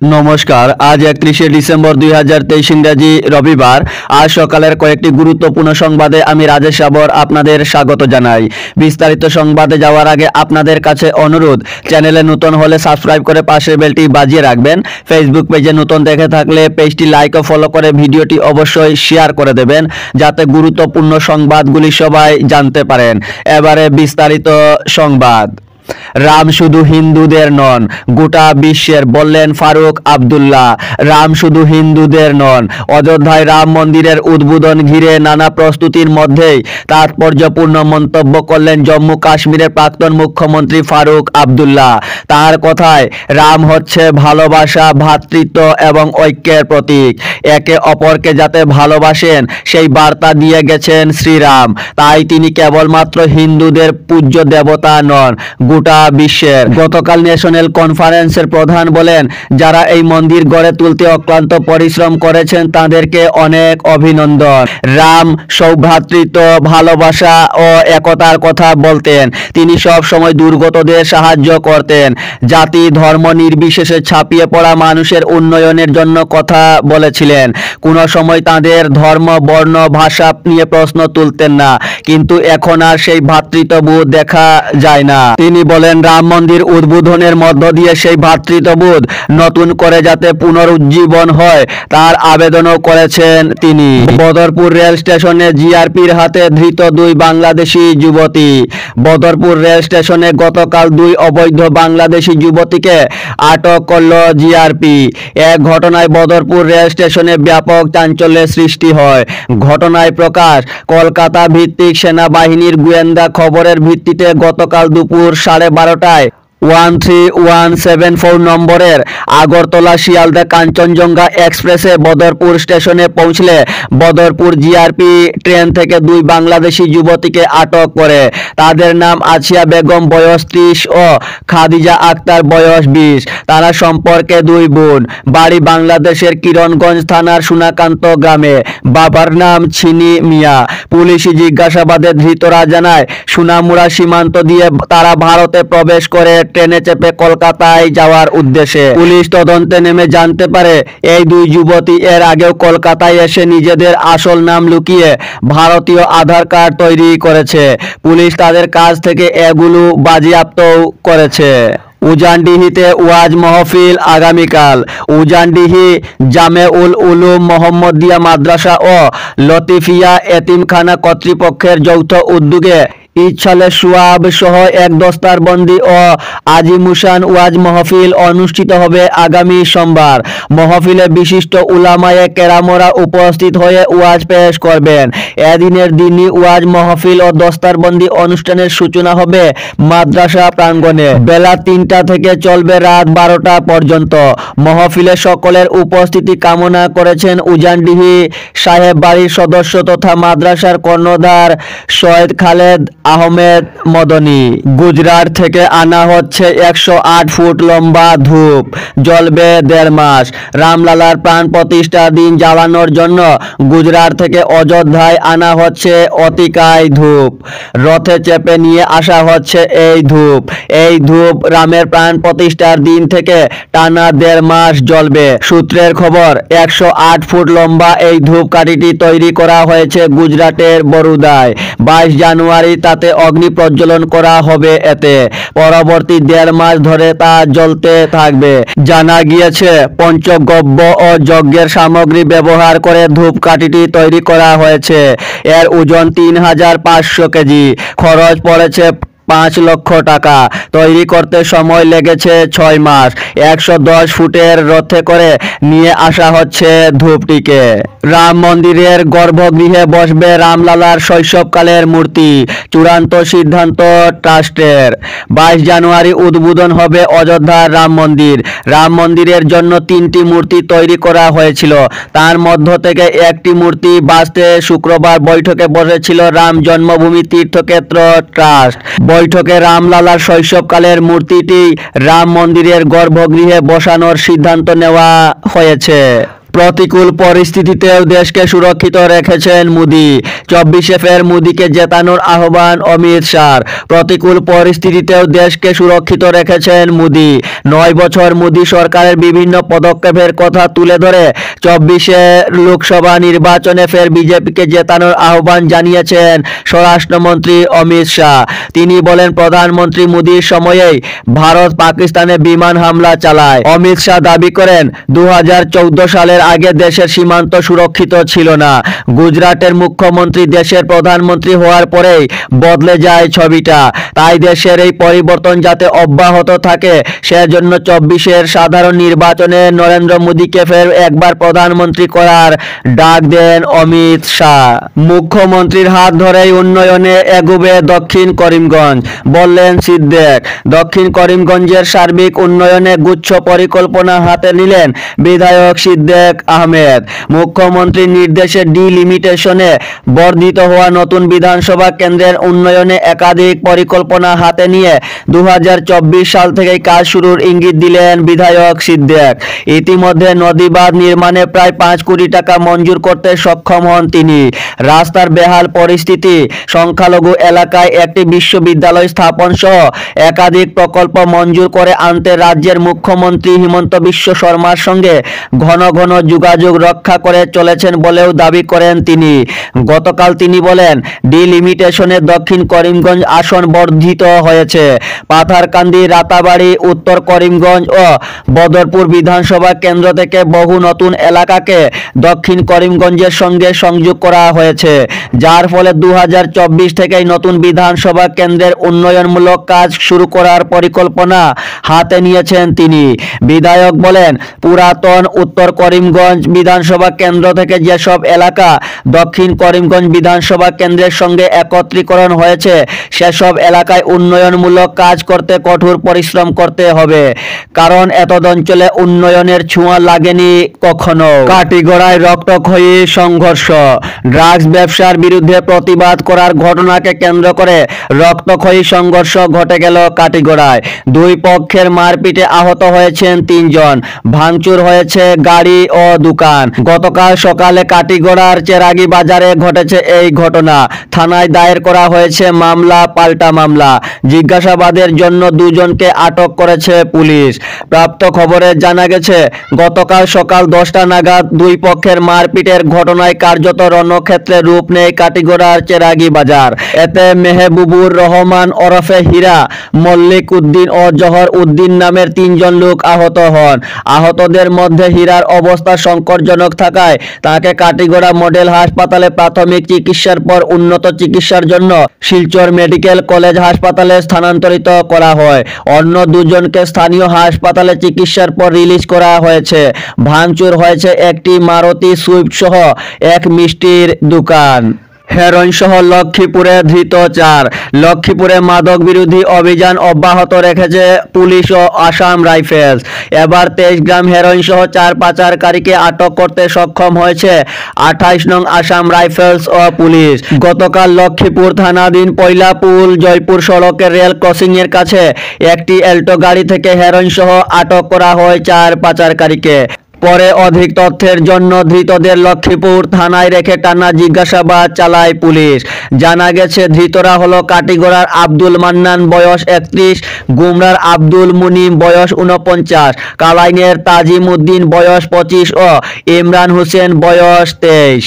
নমস্কার। আজ 31শে ডিসেম্বর 2023 ইংরাজি রবিবার। আজ সকালের কয়েকটি গুরুত্বপূর্ণ সংবাদে আমি রাজেশ সাবর আপনাদের স্বাগত জানাই। বিস্তারিত সংবাদে যাওয়ার আগে আপনাদের কাছে অনুরোধ, চ্যানেলে নতুন হলে সাবস্ক্রাইব করে পাশের বেলটি বাজিয়ে রাখবেন। ফেসবুক পেজে নতুন দেখে থাকলে পেজটি লাইক ও ফলো করে ভিডিওটি অবশ্যই শেয়ার করে দেবেন, যাতে গুরুত্বপূর্ণ সংবাদগুলি সবাই জানতে পারেন। এবারে বিস্তারিত সংবাদ। রাম শুধু হিন্দুদের নন, গোটা বিশ্বের, বললেন ফারুক আব্দুল্লাহ। রাম শুধু হিন্দুদের নন। অযোধ্যায় রাম মন্দিরের উদ্বোধন ঘিরে নানা প্রস্তুতির মধ্যেই তাৎপর্যপূর্ণ মন্তব্য করলেন জম্মু কাশ্মীরের প্রাক্তন মুখ্যমন্ত্রী ফারুক আব্দুল্লাহ। তার কথায়, রাম হচ্ছে ভালোবাসা, ভ্রাতৃত্ব এবং ঐক্যের প্রতীক। একে অপরকে যাতে ভালোবাসেন সেই বার্তা দিয়ে গেছেন শ্রীরাম। তাই তিনি কেবলমাত্র হিন্দুদের পূজ্য দেবতা নন, গোটা বিশ্বের। গতকাল ন্যাশনাল কনফারেন্সের প্রধান বলেন, যারা এই মন্দির গড়ে তুলতে অক্লান্ত পরিশ্রম করেছেন তাদেরকে অনেক অভিনন্দন। রাম সৌভ্রাতৃত্ব, ভালোবাসা ও একতার কথা বলতেন। তিনি সব সময় দুর্গতদের সাহায্য করতেন। জাতি ধর্ম নির্বিশেষে ছাপিয়ে পড়া মানুষের উন্নয়নের জন্য কথা বলেছিলেন। কোনো সময় তাদের ধর্ম, বর্ণ, ভাষা নিয়ে প্রশ্ন তুলতেন না। কিন্তু এখন আর সেই ভ্রাতৃত্ববোধ দেখা যায় না। তিনি বলেন, রাম মন্দির উদ্বোধনের মধ্য দিয়ে সেই ভ্রাতৃত্ববোধ নতুন করে যাতে পুনরুজ্জীবন হয় তার আবেদনও করেছেন তিনি। বদরপুর রেল স্টেশনে জিআরপির হাতে ধৃত দুই বাংলাদেশি যুবতী। বদরপুর রেল স্টেশনে গতকাল দুই অবৈধ বাংলাদেশি যুবতীকে আটক করল জিআরপি। এক ঘটনায় বদরপুর রেল স্টেশনে ব্যাপক চাঞ্চল্যের সৃষ্টি হয়। ঘটনায় প্রকাশ, কলকাতা ভিত্তিক সেনাবাহিনীর গোয়েন্দা খবরের ভিত্তিতে গতকাল দুপুর 12:30টায় 13174 নম্বরের আগরতলা শিয়ালদা কাঞ্চনজঙ্ঘা এক্সপ্রেসে বদরপুর স্টেশনে পৌঁছলে বদরপুর জিআরপি ট্রেন থেকে দুই বাংলাদেশি যুবতীকে আটক করে। তাদের নাম আছিয়া বেগম বয়স 30 ও খাদিজা আক্তার বয়স 20। তারা সম্পর্কে দুই বোন। বাড়ি বাংলাদেশের কিরণগঞ্জ থানার সোনাকান্ত গ্রামে। বাবার নাম ছিনি মিয়া। পুলিশি জিজ্ঞাসাবাদে ধৃতরা জানায়, সোনামুড়া সীমান্ত দিয়ে তারা ভারতে প্রবেশ করে ট্রেনে চেপে কলকাতায় যাওয়ার উদ্দেশ্যে। পুলিশ তদন্তে নেমে জানতে পারে, এই দুই যুবতী এর আগেও কলকাতায় এসে নিজেদের আসল নাম লুকিয়ে ভারতীয় আধার কার্ড তৈরি করেছে। পুলিশ তাদের কাছ থেকে এগুলো বাজেয়াপ্ত করেছে। উজানডিহিতে ওয়াজ মাহফিল আগামীকাল। উজানডিহি জামেউল উলুম মোহাম্মদিয়া মাদ্রাসা ও লতিফিয়া এতিমখানা কর্তৃপক্ষের যৌথ উদ্যোগে ইচ্ছালে সোয়াব সহ এক দস্তারবন্দি ও আজিমুসান ওয়াজ মাহফিল অনুষ্ঠিত হবে আগামী সোমবার। মাহফিলে বিশিষ্ট উলামায়ে কেরামরা উপস্থিত হয়ে ওয়াজ পেশ করবেন। এদিনের দিনই ওয়াজ মাহফিল ও দস্তারবন্দি অনুষ্ঠানের সূচনা হবে মাদ্রাসা প্রাঙ্গণে। বেলা 3টা থেকে চলবে রাত 12টা পর্যন্ত। মাহফিলে সকলের উপস্থিতি কামনা করেছেন উজানডিহি সাহেব বাড়ির সদস্য তথা মাদ্রাসার কর্ণধার সৈয়দ খালেদ আহমেদ মদনী। গুজরাট থেকে আনা হচ্ছে 108 ফুট লম্বা ধূপ, জ্বলবে 1.5 মাস। রামলালার প্রাণ প্রতিষ্ঠা দিন জ্বালানোর জন্য গুজরাট থেকে অযোধ্যায় আনা হচ্ছে অতিকায় ধূপ। রথে চেপে নিয়ে আসা হচ্ছে এই ধূপ। এই ধূপ রামের প্রাণ প্রতিষ্ঠার দিন থেকে টানা 1.5 মাস জ্বলবে। সূত্রের খবর, 108 ফুট লম্বা এই ধূপকাঠিটি তৈরি করা হয়েছে গুজরাটের বরুদায়। 22 জানুয়ারি তাতে অগ্নি প্রজ্বলন করা হবে। এতে পরবর্তী 1.5 মাস ধরে তা জ্বলতে থাকবে। জানা গিয়েছে, পঞ্চগব্য ও যজ্ঞের সামগ্রী ব্যবহার করে ধূপকাঠিটি তৈরি করা হয়েছে। এর ওজন 3500 কেজি। খরচ পড়েছে 5 লক্ষ টাকা। তৈরি করতে সময় লেগেছে 6 মাস। 110 ফুটের রথে করে নিয়ে আসা হচ্ছে ধূপটিকে। রাম মন্দিরের গর্ভগৃহে বসবে রামলালার শৈশবকালের মূর্তি, চূড়ান্ত সিদ্ধান্ত ট্রাস্টের। 22 জানুয়ারি উদ্বোধন হবে অযোধ্যার রাম মন্দির। রাম মন্দিরের জন্য 3টি মূর্তি তৈরি করা হয়েছিল। তার মধ্য থেকে একটি মূর্তি বাছতে শুক্রবার বৈঠকে বসেছিল রাম জন্মভূমি তীর্থক্ষেত্র ট্রাস্ট। বৈঠকে রামলালার শৈশবকালের মূর্তিটি রাম মন্দিরের গর্ভগৃহে বসানোর সিদ্ধান্ত নেওয়া হয়েছে। প্রতিকূল পরিস্থিতিতেও দেশকে সুরক্ষিত রেখেছেন মোদি। 24 ফের মোদিকে জেতানোর আহ্বান অমিত শাহর। প্রতিকূল পরিস্থিতিতেও দেশকে সুরক্ষিত রেখেছেন মোদি। 9 বছর মোদি সরকারের বিভিন্ন পদক্ষেপের কথা তুলে ধরে 24 লোকসভা নির্বাচনে ফের বিজেপিকে জেতানোর আহ্বান জানিয়েছেন স্বরাষ্ট্রমন্ত্রী অমিত শাহ। তিনি বলেন, প্রধানমন্ত্রী মোদির সময়েই ভারত পাকিস্তানে বিমান হামলা চালায়। অমিত শাহ দাবি করেন, 2014 সালের আগে দেশের সীমান্ত সুরক্ষিত ছিল না। গুজরাটের মুখ্যমন্ত্রী দেশের প্রধানমন্ত্রী হওয়ার পরেই বদলে যায় ছবিটা। তাই দেশের এই পরিবর্তন যাতে অব্যাহত থাকে সেজন্য 24 সাধারণ নির্বাচনে নরেন্দ্র মোদীকে ফের একবার প্রধানমন্ত্রী করার ডাক দেন অমিত শাহ। মুখ্যমন্ত্রীর হাত ধরেই উন্নয়নে এগোবে দক্ষিণ করিমগঞ্জ, বললেন সিদ্দিক। দক্ষিণ করিমগঞ্জের সার্বিক উন্নয়নে গুচ্ছ পরিকল্পনা হাতে নিলেন বিধায়ক সিদ্দিক আহমেদ। মুখ্যমন্ত্রীর নির্দেশে ডিলিমিটেশনে বর্ধিত হওয়া নতুন বিধানসভা কেন্দ্রের উন্নয়নে একাধিক পরিকল্পনা হাতে নিয়ে 2024 সাল থেকেই কাজ শুরুর ইঙ্গিত দিলেন বিধায়ক সিদ্দিক। ইতিমধ্যে নদীবাঁধ নির্মাণে প্রায় 5 কোটি টাকা মঞ্জুর করতে সক্ষম হন তিনি। রাস্তার বেহাল পরিস্থিতি, সংখ্যালঘু এলাকায় একটি বিশ্ববিদ্যালয় স্থাপন সহ একাধিক প্রকল্প মঞ্জুর করে আনতে রাজ্যের মুখ্যমন্ত্রী হিমন্ত বিশ্ব শর্মার সঙ্গে ঘন ঘন যোগাযোগ রক্ষা করে চলেছেন বলেও দাবি করেন তিনি। গতকাল তিনি বলেন, ডিলিমিটেশনে দক্ষিণ করিমগঞ্জ আসন বর্ধিত হয়েছে। পাথারকান্দি, রাতাবাড়ী, উত্তর করিমগঞ্জ ও বদরপুর বিধানসভা কেন্দ্র থেকে বহু নতুন এলাকাকে দক্ষিণ করিমগঞ্জের সঙ্গে সংযোগ করা হয়েছে, যার ফলে 2024 থেকেই নতুন বিধানসভা কেন্দ্রের উন্নয়নমূলক কাজ শুরু করার পরিকল্পনা হাতে নিয়েছেন তিনি। বিধায়ক বলেন, পুরাতন উত্তর করিমগঞ্জ বিধানসভা কেন্দ্র থেকে যেসব এলাকা দক্ষিণ করিমগঞ্জ বিধানসভা কেন্দ্রের সঙ্গে একত্রীকরণ হয়েছে সেসব এলাকায় উন্নয়নমূলক কাজ করতে কঠোর পরিশ্রম করতে হবে, কারণ এতদ অঞ্চলে উন্নয়নের ছোঁয়া লাগেনি কখনো। কাটিগড়ায় রক্তক্ষয়ী সংঘর্ষ। ড্রাগস ব্যবসার বিরুদ্ধে প্রতিবাদ করার ঘটনাকে কেন্দ্র করে রক্তক্ষয়ী সংঘর্ষ ঘটে গেল কাটিগড়ায়। দুই পক্ষের মারপিটে আহত হয়েছেন 3 জন, ভাঙচুর হয়েছে গাড়ি ও দোকান। গতকাল সকালে কাটিগড়ার চেরাগি বাজারে ঘটেছে এই ঘটনা। থানায় দায়ের করা হয়েছে মামলা, পাল্টা মামলা। জিজ্ঞাসাবাদের জন্য 2 জনকে আটক করেছে পুলিশ। প্রাপ্ত খবরে জানা গেছে, গতকাল সকাল 10টা নাগাদ দুই পক্ষের মারপিটের ঘটনায় কার্যত রণক্ষেত্রে রূপ নেয় কাটিগড়ার চেরাগি বাজার। এতে মেহবুবুর রহমান ওরফে হীরা, মল্লিক উদ্দিন ও জহর উদ্দিন নামের 3 জন লোক আহত হন। আহতদের মধ্যে হীরার অবস্থা সংকটজনক থাকায় তাকে কাটিগড়া মডেল হাসপাতালে প্রাথমিক চিকিৎসার পর উন্নত চিকিৎসার জন্য শিলচর মেডিকেল কলেজ হাসপাতালে স্থানান্তরিত করা হয়। অন্য 2 জনকে স্থানীয় হাসপাতালে চিকিৎসার পর রিলিজ করা হয়েছে। ভাঙচুর হয়েছে একটি মারুতি সুইফট সহ এক মিষ্টির দোকান। হেরোইন সহ লক্ষ্মীপুরে ধৃত 4। লক্ষ্মীপুরে মাদক বিরোধী অভিযান অব্যাহত রেখেছে পুলিশ ও আসাম রাইফেলস। এবার 23 গ্রাম হেরোইন সহ 4 পাচারকারীকে আটক করতে সক্ষম হয়েছে 28 নং আসাম রাইফেলস ও পুলিশ। গতকাল লক্ষ্মীপুর থানাধীন পয়লাপুল জয়পুর সড়কের রেল ক্রসিং এর কাছে একটি এল্টো গাড়ি থেকে হেরোইন সহ আটক করা হয় 4 পাচারকারীকে। পরে অধিক তথ্যের জন্য ধৃতদের লক্ষ্মীপুর থানায় রেখে টানা জিজ্ঞাসাবাদ চালায় পুলিশ। জানা গেছে, ধৃতরা হলো কাটিগড়ার আব্দুল মান্নান বয়স 31, গুমরার আব্দুল মুনিম বয়স 49, কালাইনের তাজিম উদ্দিন বয়স 25 ও ইমরান হোসেন বয়স 23।